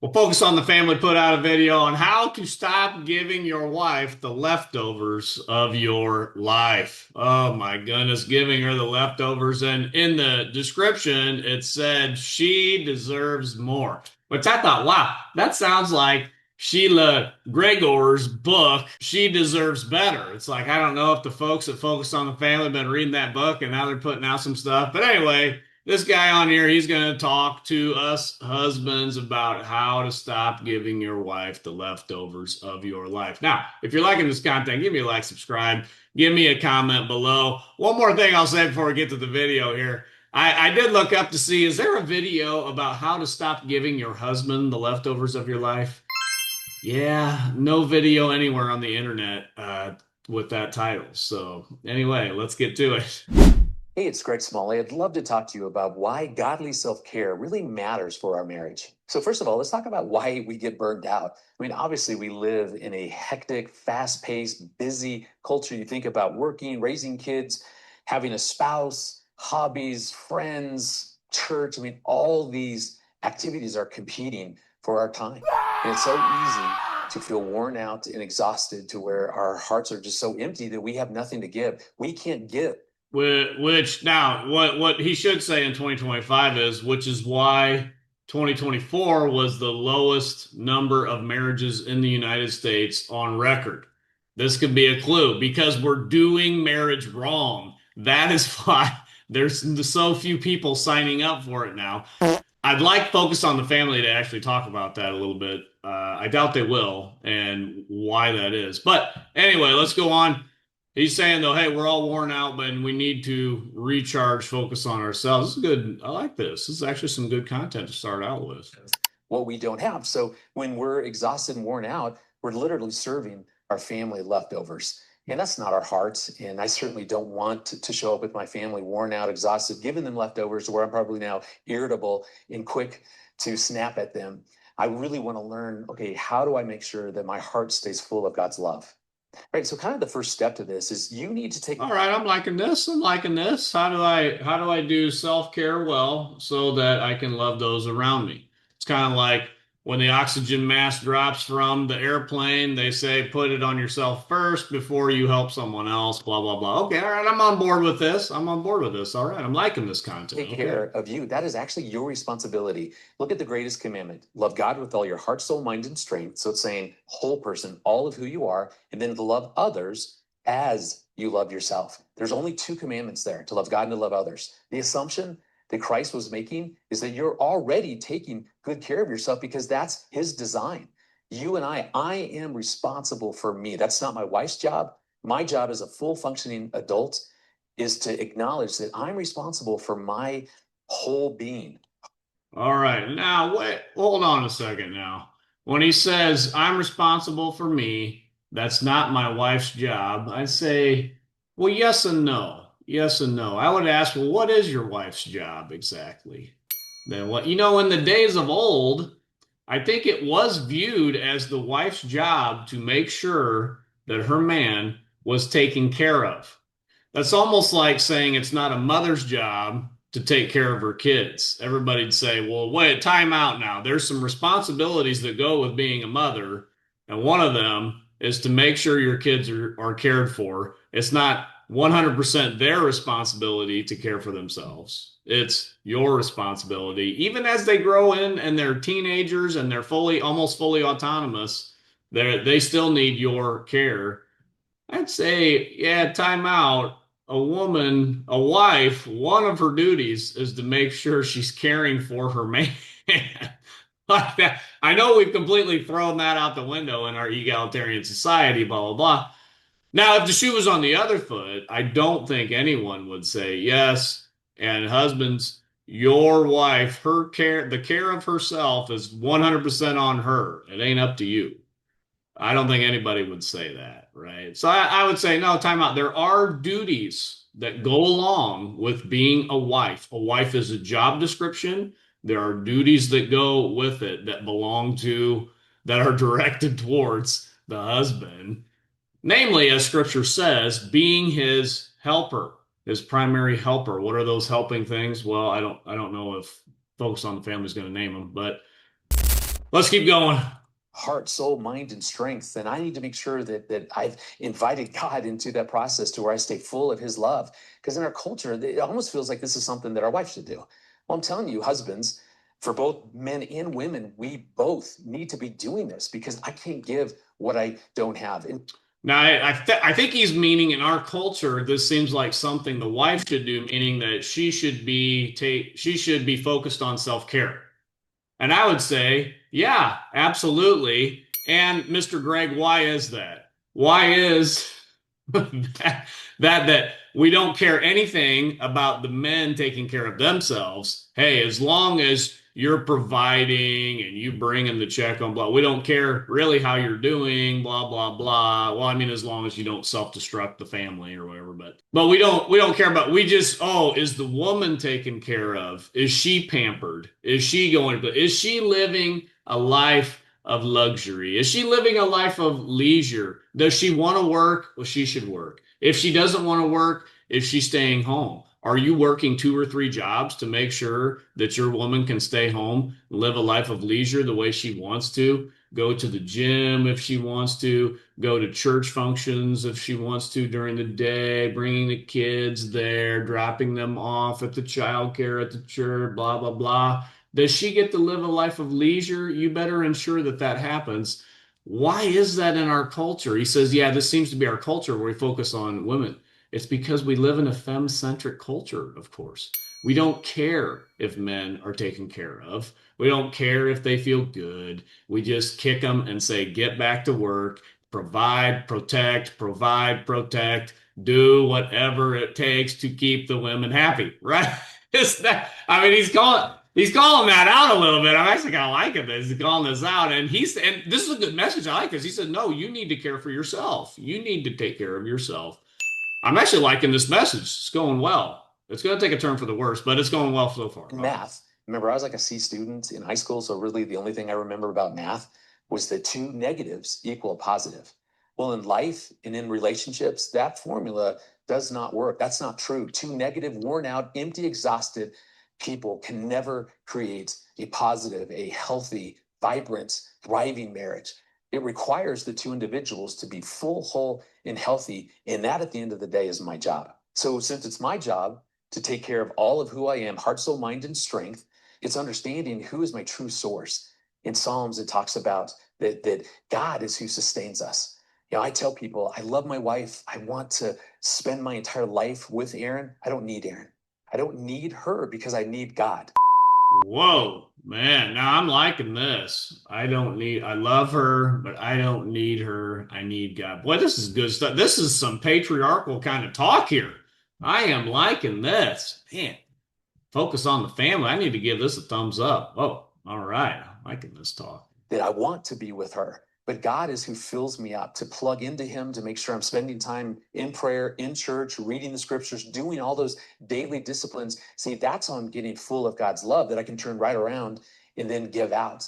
Well, Focus on the Family put out a video on how to stop giving your wife the leftovers of your life. Oh my goodness, giving her the leftovers. And in the description, it said she deserves more, which I thought, wow, that sounds like Shelia Gregorie's book, She Deserves Better. It's like, I don't know if the folks that Focus on the Family have been reading that book and now they're putting out some stuff. But anyway, this guy on here, he's going to talk to us husbands about how to stop giving your wife the leftovers of your life. Now, if you're liking this content, give me a like, subscribe, give me a comment below. One more thing I'll say before we get to the video here. I did look up to see, is there a video about how to stop giving your husband the leftovers of your life? Yeah, no video anywhere on the internet with that title. So anyway, let's get to it. Hey, it's Greg Smalley. I'd love to talk to you about why godly self-care really matters for our marriage. So first of all, let's talk about why we get burned out. I mean, obviously we live in a hectic, fast-paced, busy culture. You think about working, raising kids, having a spouse, hobbies, friends, church. I mean, all these activities are competing for our time. And it's so easy to feel worn out and exhausted to where our hearts are just so empty that we have nothing to give. We can't give. Which now, what he should say in 2025 is, which is why 2024 was the lowest number of marriages in the United States on record. This could be a clue because we're doing marriage wrong. That is why there's so few people signing up for it now. I'd like Focus on the Family to actually talk about that a little bit. I doubt they will and why that is. But anyway, let's go on. He's saying though, hey, we're all worn out, but we need to recharge, focus on ourselves. This is good. I like this. This is actually some good content to start out with. What we don't have. So when we're exhausted and worn out, we're literally serving our family leftovers. And that's not our heart. And I certainly don't want to show up with my family worn out, exhausted, giving them leftovers where I'm probably now irritable and quick to snap at them. I really want to learn, okay, how do I make sure that my heart stays full of God's love? Right. So kind of the first step to this is you need to take. All right, I'm liking this. I'm liking this. How do I do self-care well so that I can love those around me? It's kind of like when the oxygen mask drops from the airplane, they say put it on yourself first before you help someone else, blah blah blah. Okay, all right, I'm on board with this. I'm on board with this. All right, I'm liking this content. Take Okay. care of you. That is actually your responsibility. Look at the greatest commandment. Love God with all your heart, soul, mind, and strength. So it's saying whole person, all of who you are, and then to love others as you love yourself. There's only two commandments there, to love God and to love others. The assumption that Christ was making is that you're already taking good care of yourself because that's his design. You and I am responsible for me. That's not my wife's job. My job as a full functioning adult is to acknowledge that I'm responsible for my whole being. All right. Now, wait, hold on a second now. When he says, I'm responsible for me, that's not my wife's job, I say, well, yes and no. Yes and no. I would ask, well, what is your wife's job exactly? Then what, in the days of old, I think it was viewed as the wife's job to make sure that her man was taken care of. That's almost like saying it's not a mother's job to take care of her kids. Everybody'd say, well, wait, time out now. There's some responsibilities that go with being a mother. And one of them is to make sure your kids are cared for. It's not 100% their responsibility to care for themselves. It's your responsibility. Even as they grow in and they're teenagers and they're almost fully autonomous, they still need your care. I'd say, yeah, time out. A wife, one of her duties is to make sure she's caring for her man. Like that. I know we've completely thrown that out the window in our egalitarian society, blah, blah, blah. Now, if the shoe was on the other foot, I don't think anyone would say yes. And husbands, your wife, the care of herself is 100% on her. It ain't up to you. I don't think anybody would say that, right? So I would say, no, time out. There are duties that go along with being a wife. A wife is a job description. There are duties that go with it that are directed towards the husband. Namely, as scripture says, being his helper, his primary helper. What are those helping things? Well, I don't know if Focus on the Family is going to name them, but Let's keep going. Heart, soul, mind, and strength, then I need to make sure that I've invited God into that process to where I stay full of his love. Because in our culture, it almost feels like this is something that our wife should do. Well, I'm telling you, husbands, for both men and women, we both need to be doing this because I can't give what I don't have. And Now, I think he's meaning in our culture, this seems like something the wife should do, meaning that she should be focused on self-care. And I would say, yeah, absolutely. And Mr. Greg, why is that? Why is that we don't care anything about the men taking care of themselves? Hey, as long as you're providing and you bring in the check on blah, we don't care really how you're doing, blah blah blah. Well, I mean, as long as you don't self-destruct the family or whatever, but we don't care about. We just, oh, is the woman taken care of? Is she pampered? Is she living a life of luxury? Is she living a life of leisure? Does she want to work? Well, she should work. If she doesn't want to work, is she staying home? Are you working two or three jobs to make sure that your woman can stay home, live a life of leisure the way she wants to, go to the gym if she wants to, go to church functions if she wants to during the day, bringing the kids there, dropping them off at the childcare at the church, blah, blah, blah. Does she get to live a life of leisure? You better ensure that that happens. Why is that in our culture? He says, yeah, this seems to be our culture where we focus on women. It's because we live in a femme-centric culture, of course. We don't care if men are taken care of. We don't care if they feel good. We just kick them and say, get back to work, provide, protect, do whatever it takes to keep the women happy, right? Is that, I mean, he's calling that out a little bit. I'm actually kind of liking this. He's calling this out, and this is a good message. I like this. He said, "No, you need to care for yourself. You need to take care of yourself." I'm actually liking this message. It's going well. It's going to take a turn for the worse, but it's going well so far. Math. Remember, I was like a C student in high school, so really the only thing I remember about math was that two negatives equal a positive. Well, in life and in relationships, that formula does not work. That's not true. Two negative, worn out, empty, exhausted people can never create a positive, a healthy, vibrant, thriving marriage. It requires the two individuals to be full, whole, and healthy. And that at the end of the day is my job. So since it's my job to take care of all of who I am, heart, soul, mind, and strength, it's understanding who is my true source. In Psalms, it talks about that God is who sustains us. You know, I tell people I love my wife. I want to spend my entire life with Erin. I don't need Erin. I don't need her because I need God. Whoa, man. Now I'm liking this. I love her, but I don't need her. I need God. Boy, this is good stuff. This is some patriarchal kind of talk here. I am liking this. Man, focus on the family. I need to give this a thumbs up. Oh, all right. I'm liking this talk. That I want to be with her. But God is who fills me up to plug into Him, to make sure I'm spending time in prayer, in church, reading the scriptures, doing all those daily disciplines. See, that's how I'm getting full of God's love that I can turn right around and then give out.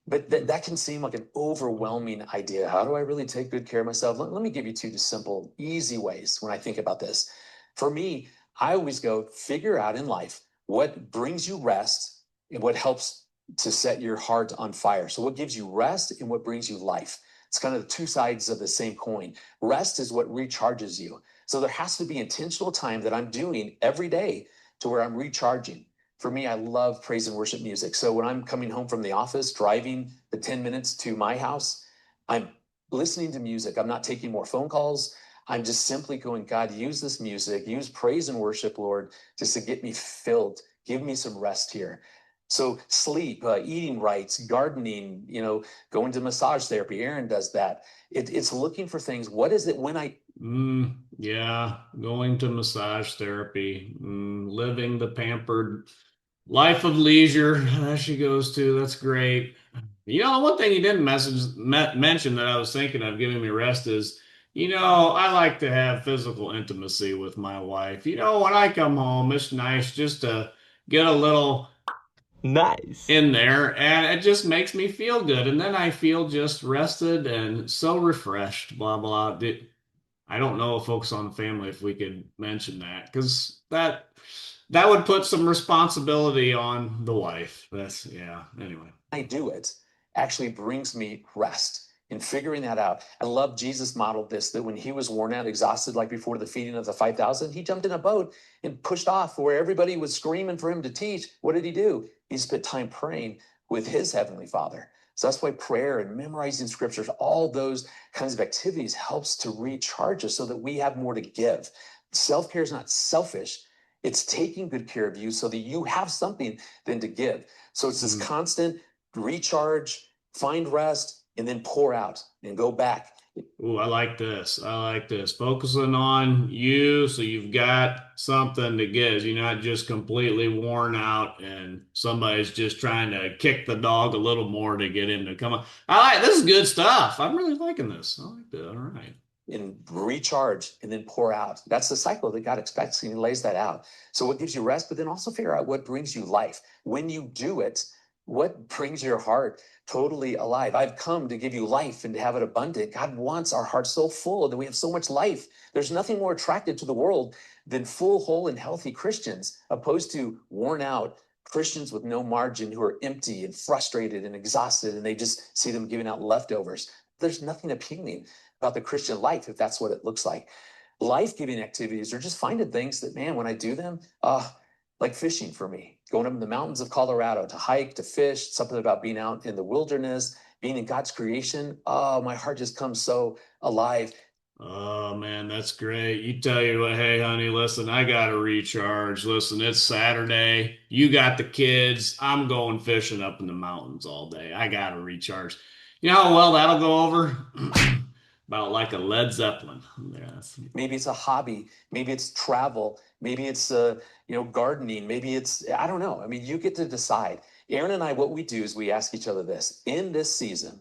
But that can seem like an overwhelming idea. How do I really take good care of myself? Let me give you two just simple, easy ways when I think about this. For me, I always go figure out in life what brings you rest and what helps to set your heart on fire. So, what gives you rest and what brings you life? It's kind of the two sides of the same coin. Rest is what recharges you. So, there has to be intentional time that I'm doing every day to where I'm recharging. For me, I love praise and worship music. So, when I'm coming home from the office, driving the 10 minutes to my house, I'm listening to music. I'm not taking more phone calls. I'm just simply going, God, use this music, use praise and worship, Lord, just to get me filled. Give me some rest here. So sleep, eating right, gardening, going to massage therapy. Aaron does that. It's looking for things. What is it when I Yeah, going to massage therapy, living the pampered life of leisure that she goes to. That's great. One thing he didn't mention that I was thinking of giving me rest is, I like to have physical intimacy with my wife. When I come home, it's nice just to get a little Nice. in there, and it just makes me feel good. And then I feel just rested and so refreshed, blah, blah. I don't know, Focus on the Family, if we could mention that, because that would put some responsibility on the wife. Yeah, anyway. I do it, actually brings me rest. In figuring that out, I love Jesus modeled this, that when he was worn out, exhausted, like before the feeding of the 5,000, he jumped in a boat and pushed off where everybody was screaming for him to teach. What did he do? He spent time praying with his heavenly Father. So that's why prayer and memorizing scriptures, all those kinds of activities helps to recharge us so that we have more to give. Self-care is not selfish. It's taking good care of you so that you have something then to give. So it's this constant recharge, find rest, and then pour out and go back. Ooh, I like this. I like this. Focusing on you so you've got something to give. You're not just completely worn out and somebody's just trying to kick the dog a little more to get him to come on. I like this is good stuff. I'm really liking this. I like that. All right. And recharge and then pour out. That's the cycle that God expects, and he lays that out. So what gives you rest, but then also figure out what brings you life. When you do it, what brings your heart totally alive? I've come to give you life and to have it abundant. God wants our hearts so full that we have so much life. There's nothing more attractive to the world than full, whole, and healthy Christians, opposed to worn out Christians with no margin who are empty and frustrated and exhausted, and they just see them giving out leftovers. There's nothing appealing about the Christian life if that's what it looks like. Life-giving activities are just finding things that, man, when I do them, like fishing for me, going up in the mountains of Colorado to hike, to fish, something about being out in the wilderness, being in God's creation. Oh, my heart just comes so alive. Oh man, that's great. You tell you what, hey honey, listen, I gotta recharge. Listen, it's Saturday. You got the kids. I'm going fishing up in the mountains all day. I gotta recharge. You know how well that'll go over? About like a Led Zeppelin. Yes. Maybe it's a hobby. Maybe it's travel. Maybe it's gardening. Maybe it's, I don't know. I mean, you get to decide. Aaron and I, what we do is we ask each other this: in this season,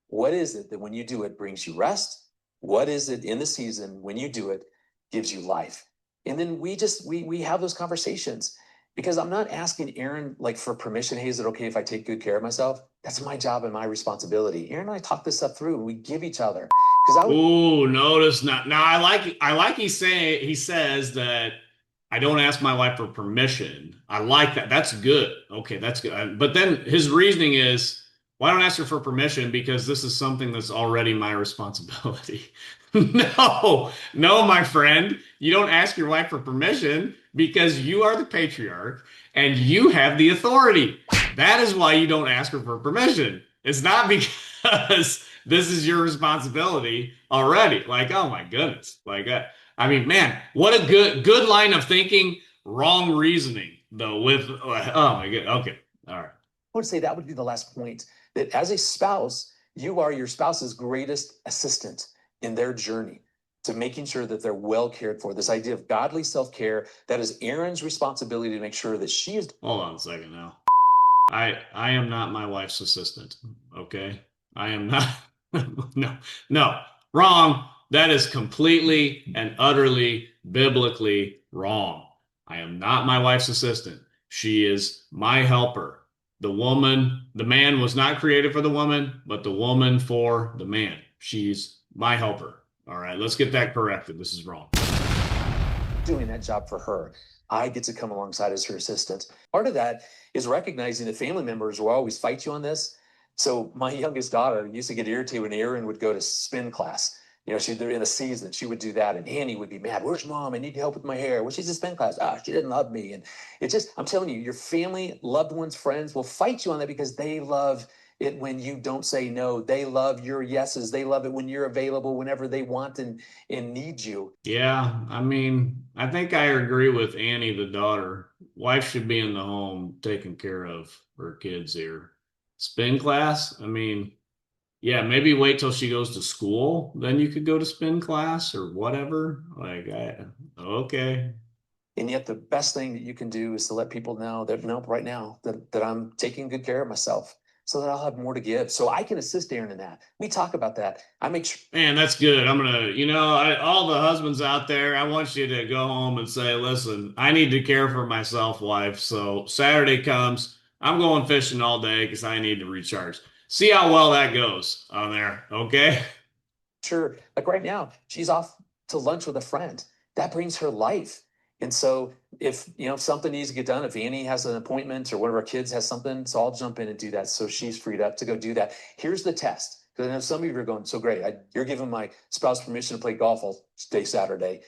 what is it that when you do it brings you rest? What is it in the season when you do it gives you life? And then we have those conversations, because I'm not asking Aaron like for permission. Hey, is it okay if I take good care of myself? That's my job and my responsibility. Aaron and I talk this stuff through, and we give each other. Ooh, notice not now. I like he says that I don't ask my wife for permission. I like that. That's good. Okay, that's good. But then his reasoning is, well, I don't ask her for permission because this is something that's already my responsibility. No, no, my friend. You don't ask your wife for permission because you are the patriarch and you have the authority. That is why you don't ask her for permission. It's not because this is your responsibility already. Like, oh my goodness. Like, I mean, man, what a good line of thinking. Wrong reasoning though. With oh my god. Okay, all right. I would say that would be the last point, that as a spouse, you are your spouse's greatest assistant in their journey to making sure that they're well cared for. This idea of godly self-care, that is Aaron's responsibility to make sure that she is. Hold on a second now. I am not my wife's assistant. Okay. I am not. No, no, wrong. That is completely and utterly biblically wrong. I am not my wife's assistant. She is my helper. The woman, the man was not created for the woman, but the woman for the man. She's my helper. All right, let's get that corrected. This is wrong. Doing that job for her. I get to come alongside as her assistant. Part of that is recognizing that family members will always fight you on this. So my youngest daughter used to get irritated when Erin would go to spin class. She'd in a season, she would do that, and Annie would be mad. Where's mom? I need help with my hair. Well, she's in spin class. She didn't love me. And it's just, I'm telling you, your family, loved ones, friends will fight you on that because they love it when you don't say no. They love your yeses. They love it when you're available whenever they want and need you. Yeah, I mean, I think I agree with Annie, the daughter. Wife should be in the home taking care of her kids here. Spin class, I mean, yeah, maybe wait till she goes to school, then you could go to spin class or whatever. Okay. And yet the best thing that you can do is to let people know that, no, right now that I'm taking good care of myself, so that I'll have more to give. So I can assist Aaron in that. We talk about that. I make sure. Man, that's good. I'm gonna, all the husbands out there, I want you to go home and say, listen, I need to care for myself, wife. So Saturday comes, I'm going fishing all day because I need to recharge. See how well that goes on there. Okay. Sure. Like right now, she's off to lunch with a friend. That brings her life. And so if something needs to get done, if Annie has an appointment or one of our kids has something, so I'll jump in and do that. So she's freed up to go do that. Here's the test. Because I know some of you are going, so great. You're giving my spouse permission to play golf all day Saturday.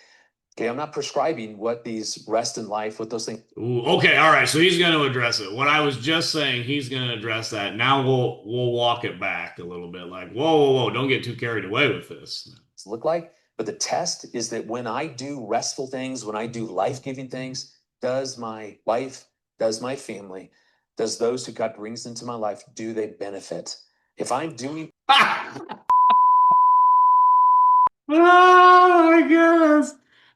Okay, I'm not prescribing what these rest in life, what those things. Ooh, okay, all right. So he's going to address it. What I was just saying, he's going to address that. Now we'll walk it back a little bit. Like, whoa, whoa, whoa! Don't get too carried away with this. Look like. But the test is that when I do restful things, when I do life-giving things, does my wife, does my family, does those who God brings into my life, do they benefit? If I'm doing Oh my goodness.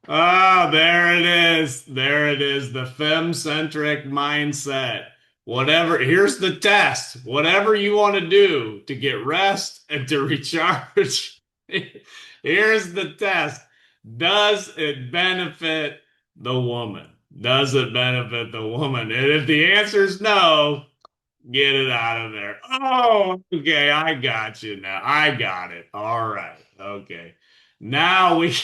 Oh, there it is. There it is. The femme-centric mindset. Whatever, here's the test. Whatever you want to do to get rest and to recharge, here's the test. Does it benefit the woman? Does it benefit the woman? And if the answer is no, get it out of there. Oh, okay. I got you now. I got it. All right. Okay. Now we.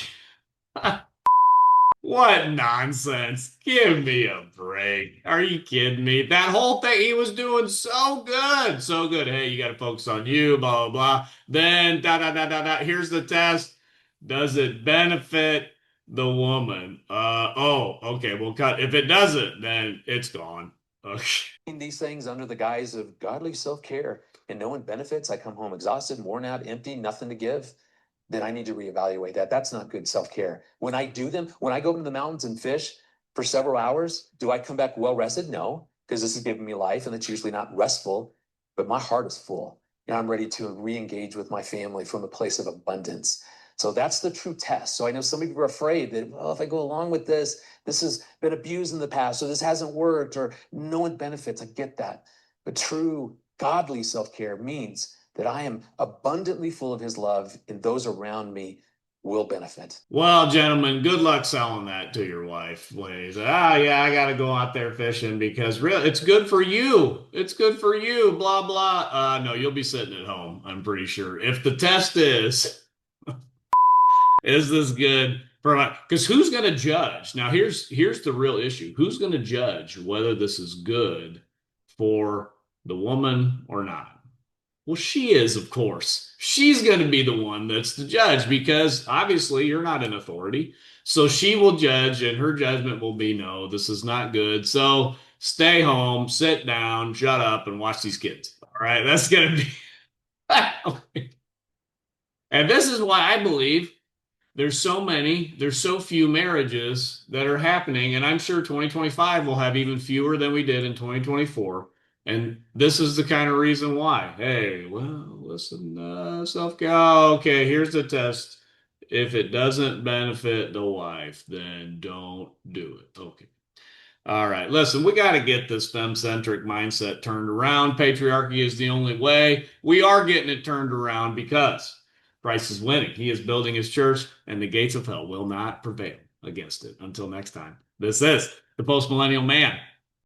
What nonsense. Give me a break. Are you kidding me? That whole thing, he was doing so good. So good. Hey, you got to focus on you, blah, blah, blah. Then, da, da, da, da, da. Here's the test. Does it benefit the woman? Oh, okay. We'll cut. If it doesn't, then it's gone. Okay. these things under the guise of godly self-care and no one benefits, I come home exhausted, worn out, empty, nothing to give, then I need to reevaluate that. That's not good self-care. When I do them, when I go into the mountains and fish for several hours, do I come back well rested? No, because this is giving me life and it's usually not restful, but my heart is full and I'm ready to re-engage with my family from a place of abundance. So that's the true test. So I know some people are afraid that, well, if I go along with this, this has been abused in the past, or this hasn't worked, or no one benefits. I get that. But true godly self-care means that I am abundantly full of his love and those around me will benefit. Well, gentlemen, good luck selling that to your wife, please. Ah, yeah, I got to go out there fishing because really, it's good for you. It's good for you, blah, blah. No, you'll be sitting at home, I'm pretty sure. If the test is this good for my, because who's going to judge? Now, here's the real issue. Who's going to judge whether this is good for the woman or not? Well, she is, of course. She's going to be the one that's the judge because obviously you're not an authority. So she will judge, and her judgment will be no, this is not good. So stay home, sit down, shut up, and watch these kids. All right. That's going to be. And this is why I believe there's so few marriages that are happening. And I'm sure 2025 will have even fewer than we did in 2024. And this is the kind of reason why. Hey, well, listen, self-care. Okay, here's the test. If it doesn't benefit the wife, then don't do it. Okay. All right. Listen, we got to get this femme-centric mindset turned around. Patriarchy is the only way. We are getting it turned around because Christ is winning. He is building his church, and the gates of hell will not prevail against it. Until next time, this is the Post Millennial Man.